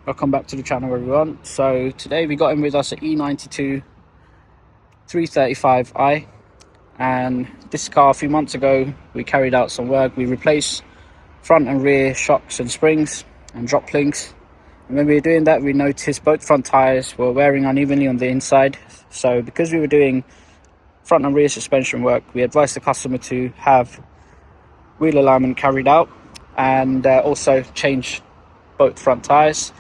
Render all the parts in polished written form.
Welcome back to the channel, everyone. So today we got in with us an E92 335i, and this car a few months ago we carried out some work. We replaced front and rear shocks and springs and drop links, and when we were doing that we noticed both front tires were wearing unevenly on the inside. So because we were doing front and rear suspension work, we advised the customer to have wheel alignment carried out and also change both front tires.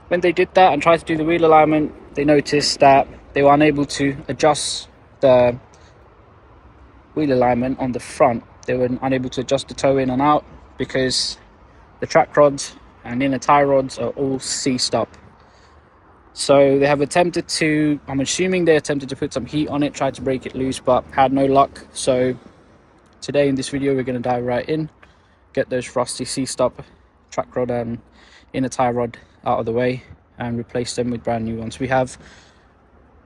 When they did that and tried to do the wheel alignment, they noticed that they were unable to adjust the wheel alignment on the front. They were unable to adjust the toe in and out because the track rods and inner tie rods are all seized up. So they have attempted to, I'm assuming they attempted to put some heat on it, tried to break it loose, but had no luck. So today in this video we're going to dive right in, get those rusty seized up track rod and inner tie rod out of the way and replace them with brand new ones. We have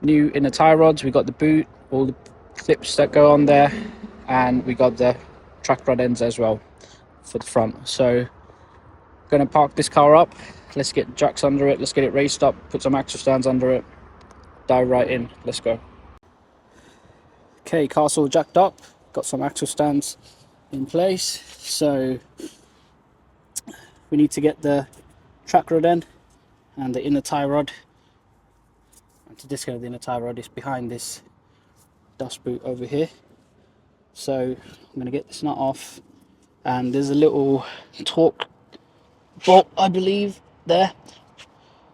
new inner tie rods, we got the boot, all the clips that go on there, and we got the track rod ends as well for the front. So gonna park this car up, let's get jacks under it, let's get it raised up, put some axle stands under it, dive right in, let's go. Okay, car's all jacked up, got some axle stands in place. So we need to get the track rod end and the inner tie rod, and to disconnect the inner tie rod is behind this dust boot over here. So I'm going to get this nut off, and there's a little torque bolt I believe there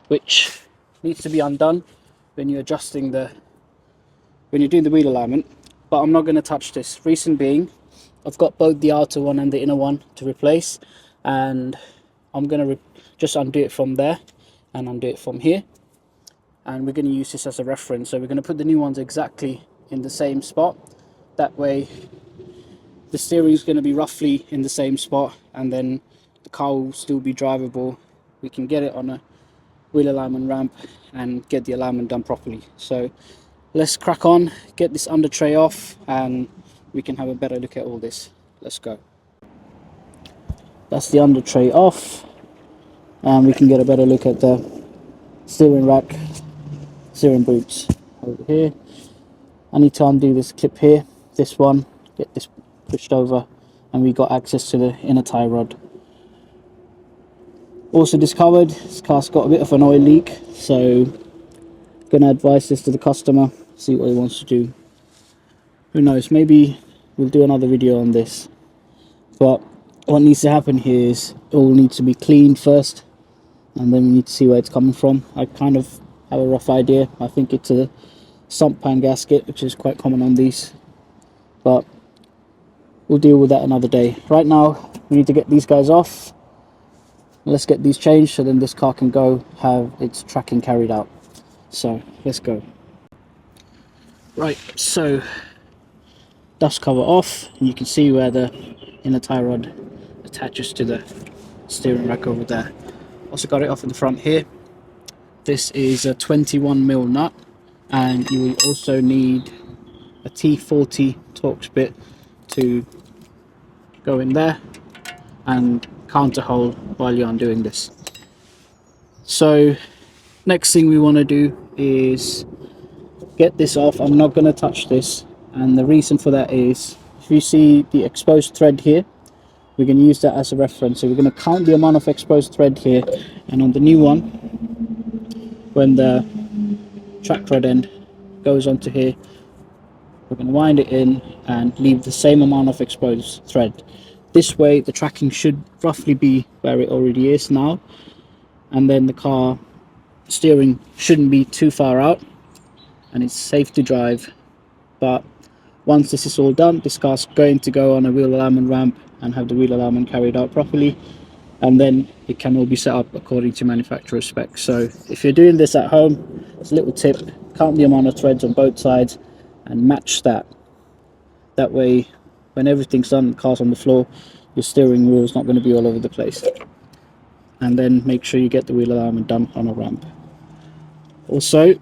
which needs to be undone when you're adjusting when you're doing the wheel alignment, but I'm not going to touch this. Reason being, I've got both the outer one and the inner one to replace, and I'm going to just undo it from there and undo it from here, and we're going to use this as a reference. So we're going to put the new ones exactly in the same spot. That way the steering is going to be roughly in the same spot, and then the car will still be drivable. We can get it on a wheel alignment ramp and get the alignment done properly. So let's crack on, get this under tray off, and we can have a better look at all this. Let's go. That's the under tray off, and we can get a better look at the steering rack, steering boots over here. I need to undo this clip here, this one, get this pushed over, and we got access to the inner tie rod. Also discovered this car's got a bit of an oil leak, so gonna advise this to the customer, see what he wants to do. Who knows, maybe we'll do another video on this. But what needs to happen here is it all needs to be cleaned first, and then we need to see where it's coming from. I kind of have a rough idea. I think it's a sump pan gasket, which is quite common on these, but we'll deal with that another day. Right now we need to get these guys off. Let's get these changed so then this car can go have its tracking carried out. So let's go. Right, so dust cover off, and you can see where the inner tie rod attaches to the steering rack over there. Also got it off in the front here. This is a 21mm nut, and you will also need a T40 Torx bit to go in there and counter hole while you're undoing this. So next thing we want to do is get this off. I'm not going to touch this, and the reason for that is if you see the exposed thread here, we're going to use that as a reference. So we're going to count the amount of exposed thread here, and on the new one, when the track rod end goes onto here, we're going to wind it in and leave the same amount of exposed thread. This way the tracking should roughly be where it already is now, and then the car steering shouldn't be too far out and it's safe to drive. But once this is all done, this car's going to go on a wheel alignment ramp and have the wheel alignment carried out properly, and then it can all be set up according to manufacturer specs. So if you're doing this at home, it's a little tip: count the amount of threads on both sides and match that. That way when everything's done, the car's on the floor, your steering wheel is not going to be all over the place. And then make sure you get the wheel alignment done on a ramp. Also,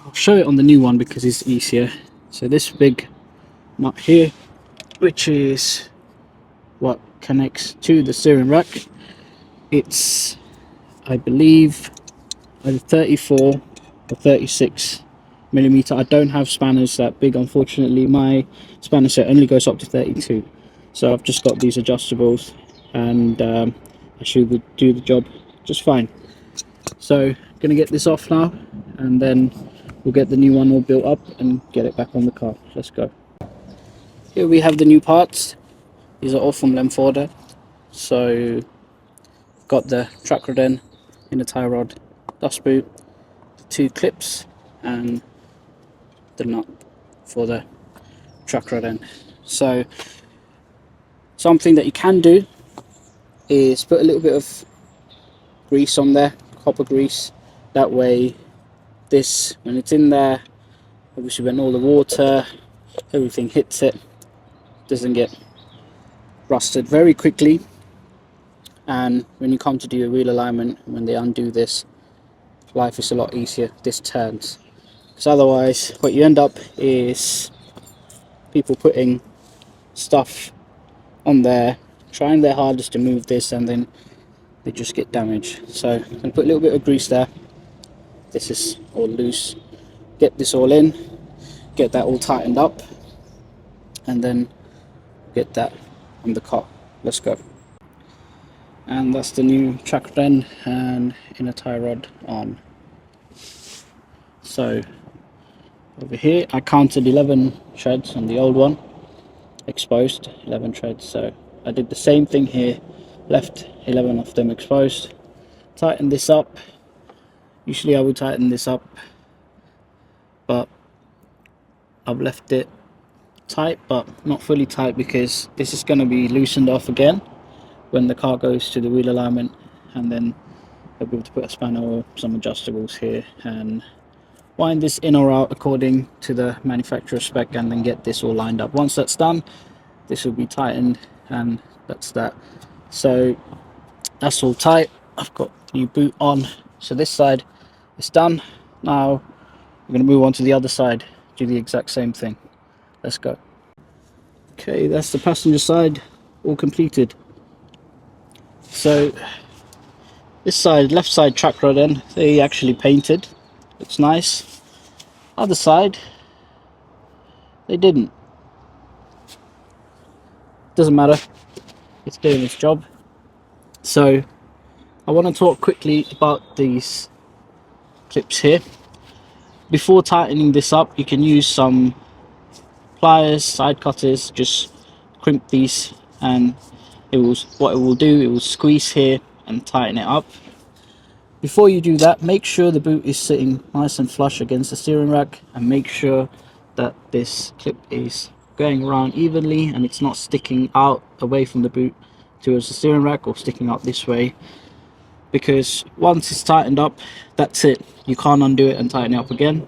I'll show it on the new one because it's easier. So this big nut here, which is what connects to the steering rack, it's, I believe, either 34 or 36 millimeter. I don't have spanners that big, unfortunately. My spanner set only goes up to 32, so I've just got these adjustables, and I should do the job just fine. So gonna get this off now, and then we'll get the new one all built up and get it back on the car. Let's go. Here we have the new parts. These are all from Lemforder. So got the track rod end, inner tie rod, dust boot, the 2 clips, and the nut for the track rod end. So something that you can do is put a little bit of grease on there, copper grease. That way this, when it's in there, obviously when all the water, everything hits it, doesn't get rusted very quickly. And when you come to do a wheel alignment, when they undo this, life is a lot easier. This turns, because otherwise what you end up is people putting stuff on there, trying their hardest to move this, and then they just get damaged. So I'm going to put a little bit of grease there. This is all loose. Get this all in, get that all tightened up, and then get that on the car. Let's go. And that's the new track rod end and inner tie rod on. So over here I counted 11 treads on the old one, exposed 11 treads. So I did the same thing here, left 11 of them exposed, tighten this up. Usually I would tighten this up, but I've left it tight, but not fully tight, because this is going to be loosened off again when the car goes to the wheel alignment, and then I'll be able to put a spanner or some adjustables here and wind this in or out according to the manufacturer spec, and then get this all lined up. Once that's done, this will be tightened, and that's that. So that's all tight. I've got the new boot on, so this side is done. Now we're going to move on to the other side, do the exact same thing. Let's go. Okay, that's the passenger side all completed. So this side, left side track rod end, they actually painted. Looks nice. Other side, they didn't. Doesn't matter, it's doing its job. So I want to talk quickly about these clips here. Before tightening this up, you can use some pliers, side cutters, just crimp these, and it will, what it will do, it will squeeze here and tighten it up. Before you do that, make sure the boot is sitting nice and flush against the steering rack, and make sure that this clip is going around evenly and it's not sticking out away from the boot towards the steering rack or sticking out this way, because once it's tightened up, that's it. You can't undo it and tighten it up again.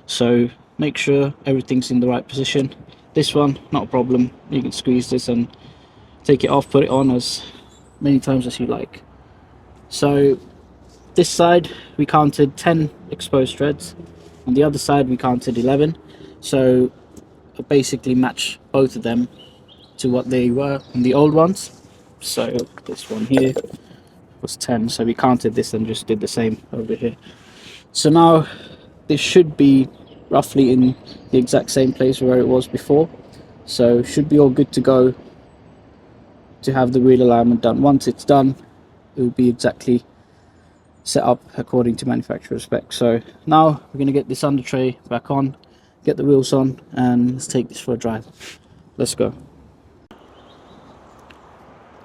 So make sure everything's in the right position. This one, not a problem. You can squeeze this and take it off, put it on as many times as you like. So this side we counted 10 exposed threads, on the other side we counted 11. So I basically match both of them to what they were on the old ones. So this one here was 10, so we counted this and just did the same over here. So now this should be roughly in the exact same place where it was before, so should be all good to go to have the wheel alignment done. Once it's done, it will be exactly set up according to manufacturer spec. So now we're going to get this under tray back on, get the wheels on, and let's take this for a drive. Let's go.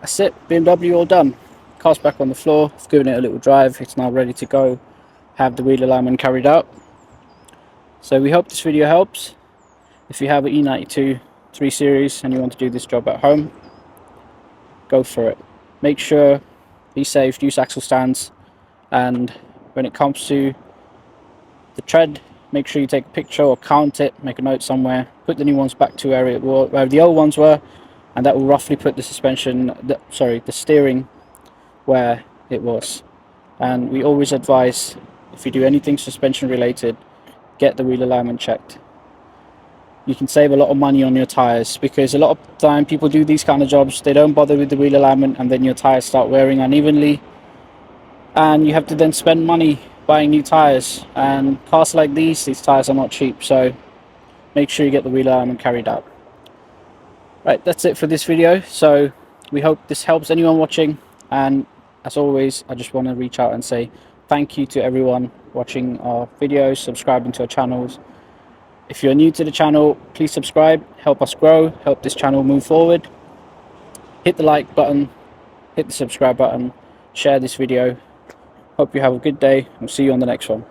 That's it, BMW all done. Car's back on the floor, I've given it a little drive, it's now ready to go, have the wheel alignment carried out. So we hope this video helps. If you have an E92 3 Series and you want to do this job at home, go for it. Make sure, be safe, use axle stands, and when it comes to the tread, make sure you take a picture or count it, make a note somewhere, put the new ones back to where the old ones were, and that will roughly put the suspension, the steering where it was. And we always advise, if you do anything suspension related, get the wheel alignment checked. You can save a lot of money on your tires, because a lot of the time people do these kind of jobs, they don't bother with the wheel alignment, and then your tires start wearing unevenly, and you have to then spend money buying new tires, and cars like these tires are not cheap, so make sure you get the wheel alignment carried out. Right, that's it for this video. So we hope this helps anyone watching, and as always, I just want to reach out and say thank you to everyone watching our videos, subscribing to our channels. If you're new to the channel, please subscribe, help us grow, help this channel move forward. Hit the like button, hit the subscribe button, share this video. Hope you have a good day. We'll see you on the next one.